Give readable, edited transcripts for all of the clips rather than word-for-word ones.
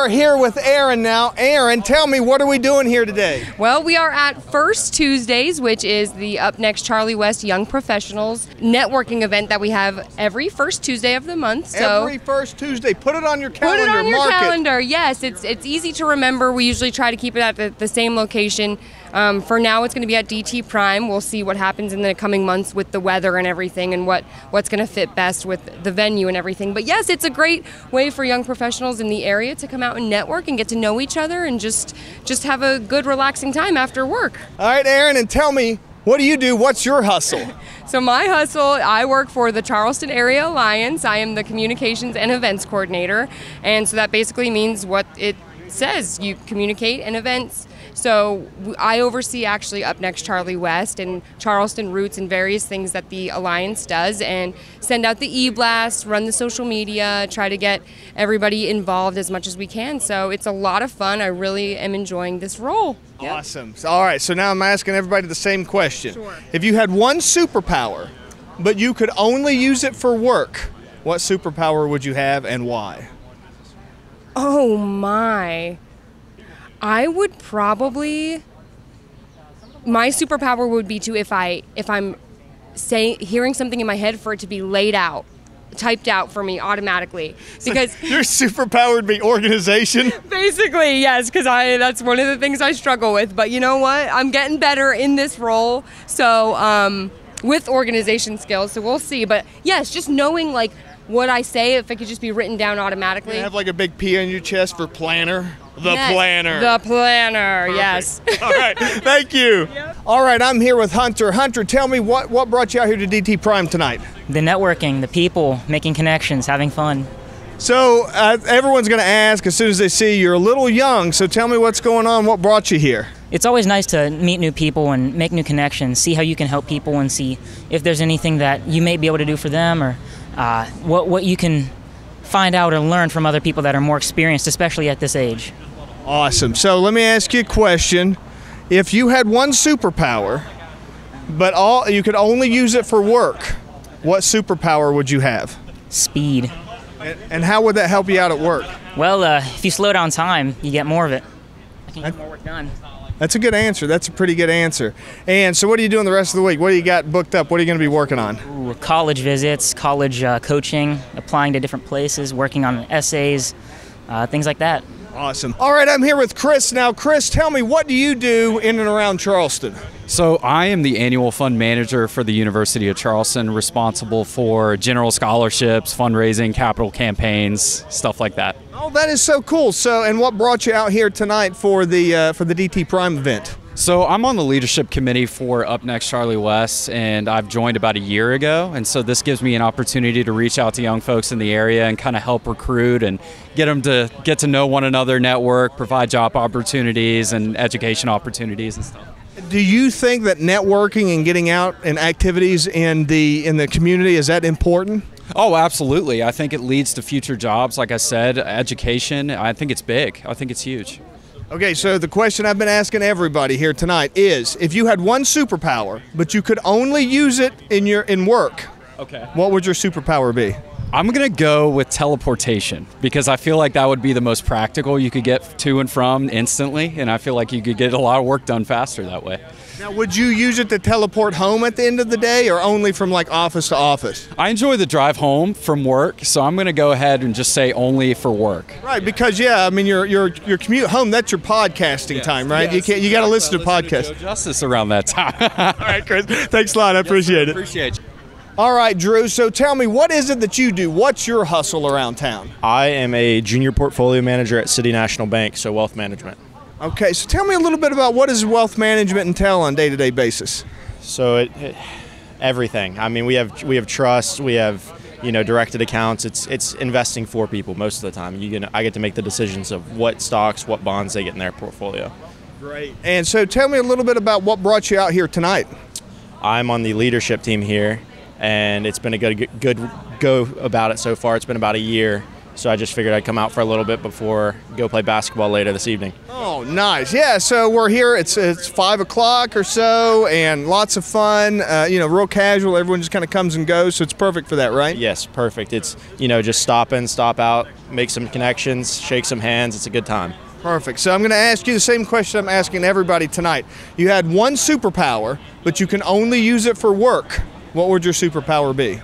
are here with Erin now. Erin, tell me, what are we doing here today? Well, we are at First Tuesdays, which is the Up Next Charlie West Young Professionals networking event that we have every first Tuesday of the month. So every first Tuesday. Put it on your calendar. Put it on your Mark calendar. Yes, it's easy to remember. We usually try to keep it at the same location. For now, it's going to be at DT Prime. We'll see what happens in the coming months with the weather and everything, and what's going to fit best with the venue and everything. But yes, it's a great way for young professionals in the area to come out and network and get to know each other and just have a good, relaxing time after work. All right, Erin, and tell me, what do you do? What's your hustle? So my hustle, I work for the Charleston Area Alliance. I am the communications and events coordinator, and so that basically means what it says. You communicate and events. So I oversee actually Up Next Charlie West and Charleston Roots and various things that the Alliance does, and send out the e-blasts, run the social media, try to get everybody involved as much as we can. So it's a lot of fun. I really am enjoying this role. Yep. Awesome. All right, so now I'm asking everybody the same question. Sure. If you had one superpower, but you could only use it for work, what superpower would you have and why? Oh my. I would probably, my superpower would be to, if I'm hearing something in my head, for it to be laid out, typed out for me automatically. Because so your superpower would be organization? Basically, yes, because that's one of the things I struggle with. But you know what? I'm getting better in this role, so with organization skills, so we'll see. But yes, just knowing like what I say, if it could just be written down automatically. You have like a big P on your chest for planner? Yes, Planner. The planner, Perfect. yes. All right, thank you. Yep. All right, I'm here with Hunter. Hunter, tell me what brought you out here to DT Prime tonight? The networking, the people, making connections, having fun. So everyone's going to ask as soon as they see you're a little young, so tell me what's going on, what brought you here? It's always nice to meet new people and make new connections, see how you can help people and see if there's anything that you may be able to do for them, or what you can find out or learn from other people that are more experienced, especially at this age. Awesome. So let me ask you a question. If you had one superpower, but you could only use it for work, what superpower would you have? Speed. And how would that help you out at work? Well, if you slow down time, you get more of it. I can get more work done. That's a good answer. That's a pretty good answer. And so what are you doing the rest of the week? What do you got booked up? What are you going to be working on? Ooh, college visits, college coaching, applying to different places, working on essays, things like that. Awesome. All right, I'm here with Chris now. Chris, tell me, what do you do in and around Charleston? So I am the annual fund manager for the University of Charleston, responsible for general scholarships, fundraising, capital campaigns, stuff like that. Oh, that is so cool. So, and what brought you out here tonight for the DT Prime event? So I'm on the leadership committee for Up Next Charlie West, and I've joined about a year ago. And so this gives me an opportunity to reach out to young folks in the area and kind of help recruit and get them to get to know one another, network, provide job opportunities and education opportunities and stuff. Do you think that networking and getting out and activities in the community, is that important? Oh, absolutely. I think it leads to future jobs. Like I said, education, I think it's big. I think it's huge. Okay, so the question I've been asking everybody here tonight is, if you had one superpower, but you could only use it in work, okay, what would your superpower be? I'm going to go with teleportation, because I feel like that would be the most practical. You could get to and from instantly, and I feel like you could get a lot of work done faster that way. Now, would you use it to teleport home at the end of the day, or only from like office to office? I enjoy the drive home from work, so I'm going to go ahead and just say only for work. Right, because yeah, I mean your commute home, that's your podcasting time, right? Yes. You got to listen to podcasts. Joe Justice around that time. All right, Chris. Thanks a lot. I appreciate it. Appreciate you. All right, Drew. So tell me, what is it that you do? What's your hustle around town? I am a junior portfolio manager at City National Bank, so wealth management. Okay, so tell me a little bit about what does wealth management entail on a day-to-day basis? So everything. I mean, we have trusts, we have directed accounts. It's investing for people most of the time. I get to make the decisions of what stocks, what bonds they get in their portfolio. Great. And so tell me a little bit about what brought you out here tonight. I'm on the leadership team here, and it's been a good go about it so far. It's been about a year, So I just figured I'd come out for a little bit before go play basketball later this evening. Oh, nice. Yeah, so we're here. It's 5 o'clock or so, and lots of fun. Real casual. Everyone just kind of comes and goes, so it's perfect for that, right? Yes, perfect. It's, just stop in, stop out, make some connections, shake some hands. It's a good time. Perfect. So I'm going to ask you the same question I'm asking everybody tonight. You had one superpower, but you can only use it for work. What would your superpower be?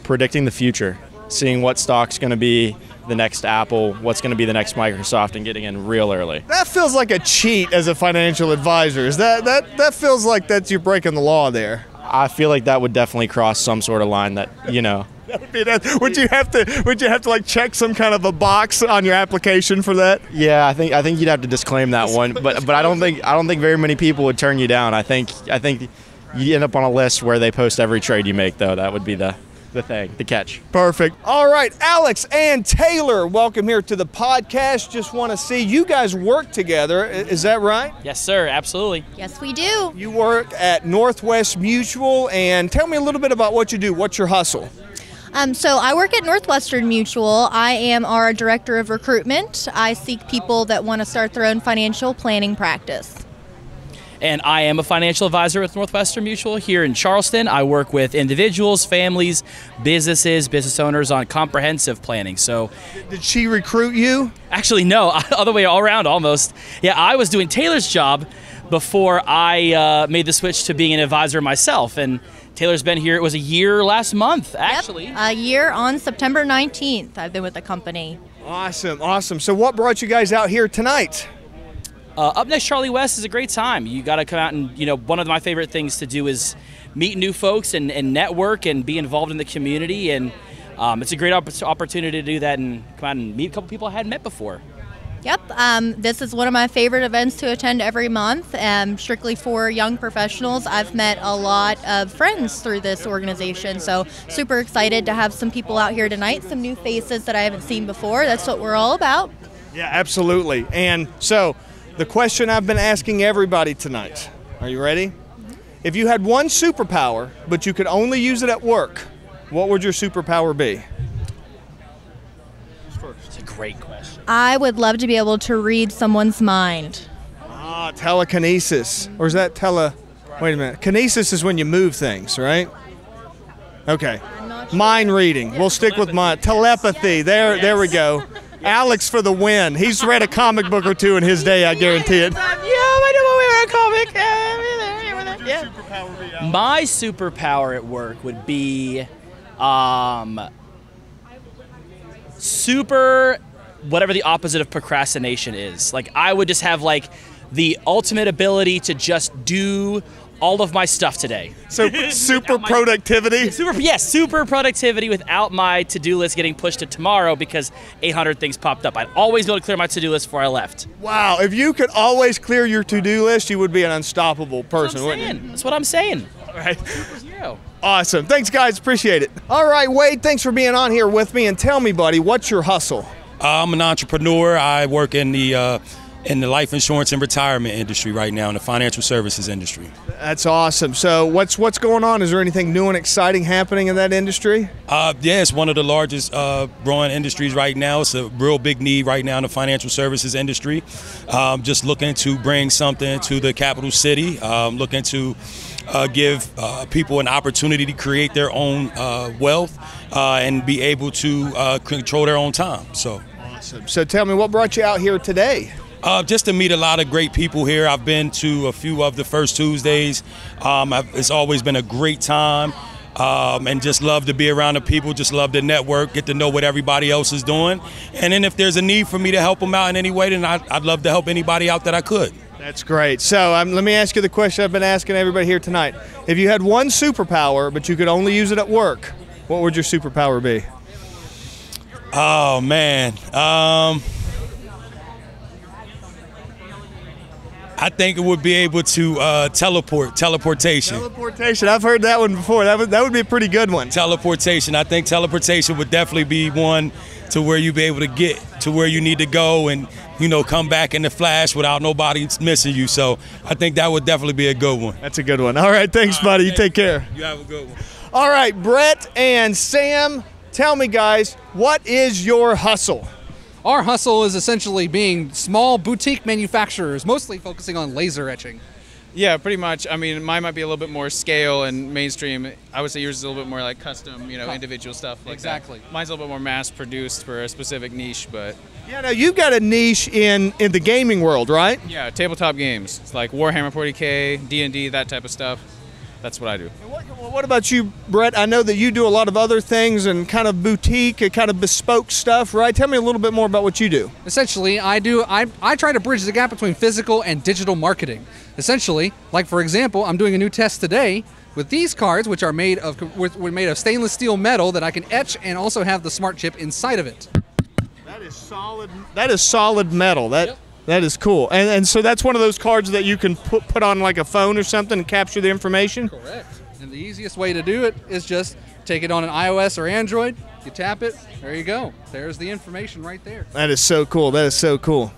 Predicting the future, seeing what stock's going to be the next Apple, what's going to be the next Microsoft, and getting in real early. That feels like a cheat as a financial advisor. Is that feels like that you're breaking the law there? I feel like that would definitely cross some sort of line that, That would be that. Would you have to like check some kind of a box on your application for that? Yeah, I think you'd have to disclaim that one, but I don't think very many people would turn you down. I think you end up on a list where they post every trade you make, though. That would be the catch. Perfect. All right, Alex and Taylor, welcome here to the podcast. Just want to see you guys work together. Is that right? Yes, sir. Absolutely. Yes, we do. You work at Northwest Mutual, and tell me a little bit about what you do. What's your hustle? So I work at Northwestern Mutual. I am our director of recruitment. I seek people that want to start their own financial planning practice. And I am a financial advisor with Northwestern Mutual here in Charleston. I work with individuals, families, businesses, business owners on comprehensive planning. So, did she recruit you? Actually, no, other way all around almost. Yeah, I was doing Taylor's job before I made the switch to being an advisor myself. And Taylor's been here, it was a year last month, actually. Yep, a year on September 19th I've been with the company. Awesome. So what brought you guys out here tonight? Up Next Charlie West is a great time. You got to come out and, one of my favorite things to do is meet new folks and network and be involved in the community. And it's a great opportunity to do that and come out and meet a couple people I hadn't met before. Yep, this is one of my favorite events to attend every month, strictly for young professionals. I've met a lot of friends through this organization, so super excited to have some people out here tonight, some new faces that I haven't seen before. That's what we're all about. Yeah, absolutely. And so the question I've been asking everybody tonight, are you ready? If you had one superpower, but you could only use it at work, what would your superpower be? It's a great question. I would love to be able to read someone's mind. Telekinesis. Or is that wait a minute. Kinesis is when you move things, right? Okay. Mind reading. We'll stick with mind. Telepathy. There we go. Alex for the win. He's read a comic book or two in his day, I guarantee it. Yeah, I know we read a comic. Yeah. My superpower at work would be whatever the opposite of procrastination is. Like, I would just have the ultimate ability to just do all of my stuff today. So super productivity? Super productivity without my to-do list getting pushed to tomorrow because 800 things popped up. I'd always be able to clear my to-do list before I left. Wow, if you could always clear your to-do list, you would be an unstoppable person, wouldn't you? That's what I'm saying. All right. Superhero. Awesome. Thanks, guys. Appreciate it. All right, Wade, thanks for being on here with me. And tell me, buddy, what's your hustle? I'm an entrepreneur. I work in the life insurance and retirement industry right now, in the financial services industry. That's awesome. So what's going on? Is there anything new and exciting happening in that industry? Yeah, it's one of the largest growing industries right now. It's a real big need right now in the financial services industry. Just looking to bring something to the capital city, looking to give people an opportunity to create their own wealth and be able to control their own time. So. Awesome. So tell me, what brought you out here today? Just to meet a lot of great people here. I've been to a few of the First Tuesdays. It's always been a great time, and just love to be around the people, just love to network, get to know what everybody else is doing. And then if there's a need for me to help them out in any way, then I'd love to help anybody out that I could. That's great. So let me ask you the question I've been asking everybody here tonight. If you had one superpower, but you could only use it at work, what would your superpower be? Oh, man. I think it would be able to teleportation. Teleportation. I've heard that one before. That would be a pretty good one. Teleportation. I think teleportation would definitely be one to where you be able to get to where you need to go and, come back in the flash without nobody missing you. So I think that would definitely be a good one. That's a good one. All right. Thanks, buddy. You take care. You have a good one. All right, Brett and Sam, tell me, guys, what is your hustle? Our hustle is essentially being small boutique manufacturers, mostly focusing on laser etching. Yeah, pretty much. I mean, mine might be a little bit more scale and mainstream. I would say yours is a little bit more like custom, individual stuff like exactly. That. Mine's a little bit more mass-produced for a specific niche, but... Yeah, now you've got a niche in the gaming world, right? Yeah, tabletop games. It's like Warhammer 40K, D&D, that type of stuff. That's what I do. What about you, Brett? I know that you do a lot of other things and kind of boutique and kind of bespoke stuff, right? Tell me a little bit more about what you do. Essentially, I try to bridge the gap between physical and digital marketing. Essentially, like for example, I'm doing a new test today with these cards, which are made of stainless steel metal that I can etch and also have the smart chip inside of it. That is solid. That is solid metal. That is cool. And so that's one of those cards that you can put on like a phone or something and capture the information? Correct. And the easiest way to do it is just take it on an iOS or Android, you tap it, there you go. There's the information right there. That is so cool. That is so cool.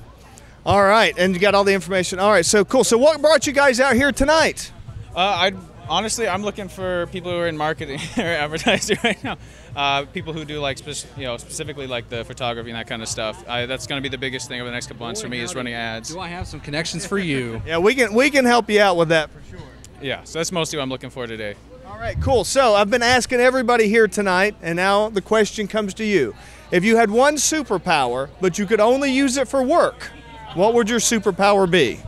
All right, and you got all the information. All right, so cool. So what brought you guys out here tonight? Honestly, I'm looking for people who are in marketing or advertising right now. People who do like, specifically like the photography and that kind of stuff. That's going to be the biggest thing over the next couple months for me is running ads. Do I have some connections for you? Yeah, we can help you out with that for sure. Yeah, so that's mostly what I'm looking for today. All right, cool. So I've been asking everybody here tonight, and now the question comes to you. If you had one superpower, but you could only use it for work, what would your superpower be?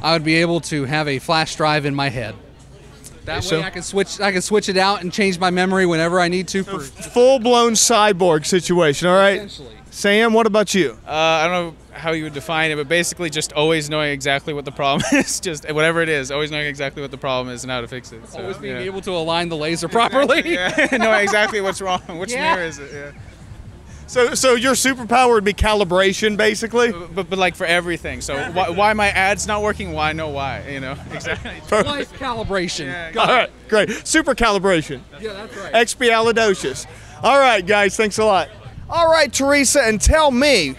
I would be able to have a flash drive in my head. That way I can switch it out and change my memory whenever I need to. For full-blown cyborg situation, all right? Essentially. Sam, what about you? I don't know how you would define it, but basically just always knowing exactly what the problem is, just whatever it is, always knowing exactly what the problem is and how to fix it. So, always being able to align the laser properly. Yeah, know exactly what's wrong, which mirror is it, yeah. So your superpower would be calibration, basically? But like for everything. So why my ad's not working? Why? No, why? Exactly. Life calibration. Yeah. All right, great. Super calibration. Yeah, that's right. Expialidocious. All right, guys, thanks a lot. All right, Teresa, and tell me,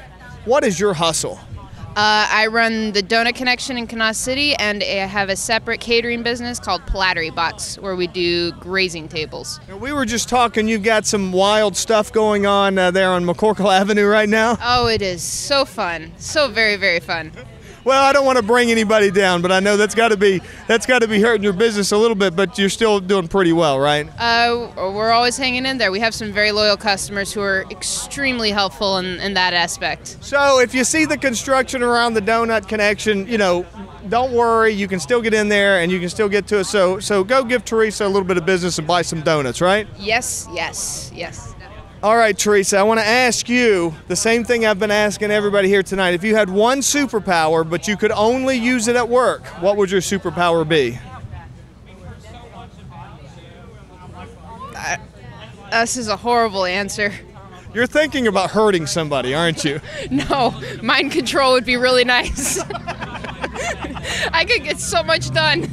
what is your hustle? I run the Donut Connection in Kanawha City, and I have a separate catering business called Plattery Box, where we do grazing tables. Now, we were just talking, you've got some wild stuff going on there on McCorkle Avenue right now. Oh, it is so fun. So very, very fun. Well, I don't want to bring anybody down, but I know that's got to be hurting your business a little bit, but you're still doing pretty well, right? We're always hanging in there. We have some very loyal customers who are extremely helpful in that aspect. So if you see the construction around the Donut Connection, don't worry, you can still get in there and you can still get to it. So go give Teresa a little bit of business and buy some donuts, right? Yes, yes, yes. All right, Teresa, I want to ask you the same thing I've been asking everybody here tonight. If you had one superpower, but you could only use it at work, what would your superpower be? This is a horrible answer. You're thinking about hurting somebody, aren't you? No, mind control would be really nice. I could get so much done.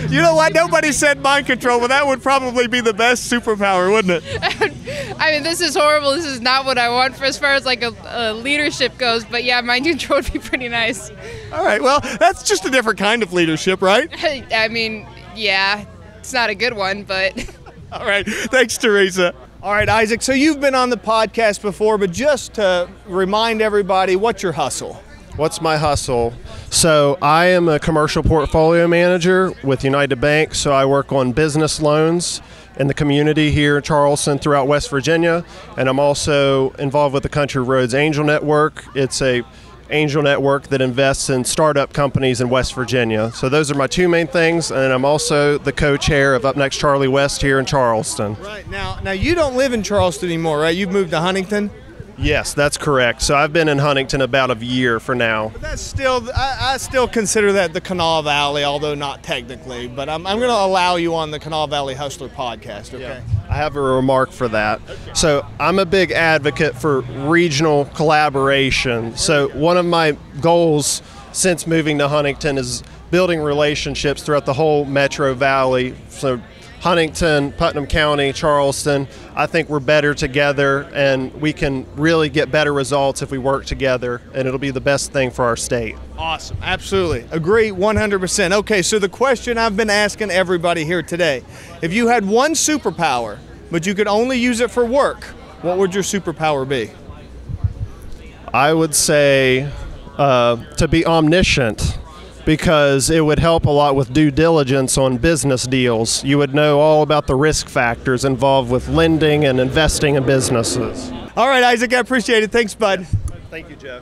You know what? Nobody said mind control, but that would probably be the best superpower, wouldn't it? I mean, this is horrible. This is not what I want for as far as like a leadership goes. But yeah, mind control would be pretty nice. All right. Well, that's just a different kind of leadership, right? I mean, yeah, it's not a good one, but. All right. Thanks, Teresa. All right, Isaac. So you've been on the podcast before, but just to remind everybody, what's your hustle? What's my hustle? So I am a commercial portfolio manager with United Bank, so I work on business loans in the community here in Charleston throughout West Virginia, and I'm also involved with the Country Roads Angel Network. It's a angel network that invests in startup companies in West Virginia. So those are my two main things, and I'm also the co-chair of Up Next Charlie West here in Charleston. Right. Now you don't live in Charleston anymore, right? You've moved to Huntington? Yes, that's correct. So I've been in Huntington about a year for now. But that's still, I still consider that the Kanawha Valley, although not technically. But I'm going to allow you on the Kanawha Valley Hustler podcast, okay? Yeah, I have a remark for that. Okay. So I'm a big advocate for regional collaboration. So one of my goals since moving to Huntington is building relationships throughout the whole Metro Valley. So Huntington, Putnam County, Charleston, I think we're better together, and we can really get better results if we work together, and it'll be the best thing for our state. Awesome. Absolutely. Agree 100%. Okay, so the question I've been asking everybody here today, if you had one superpower, but you could only use it for work, what would your superpower be? I would say to be omniscient, because it would help a lot with due diligence on business deals. You would know all about the risk factors involved with lending and investing in businesses. All right, Isaac, I appreciate it. Thanks, bud. Thank you, Jeff.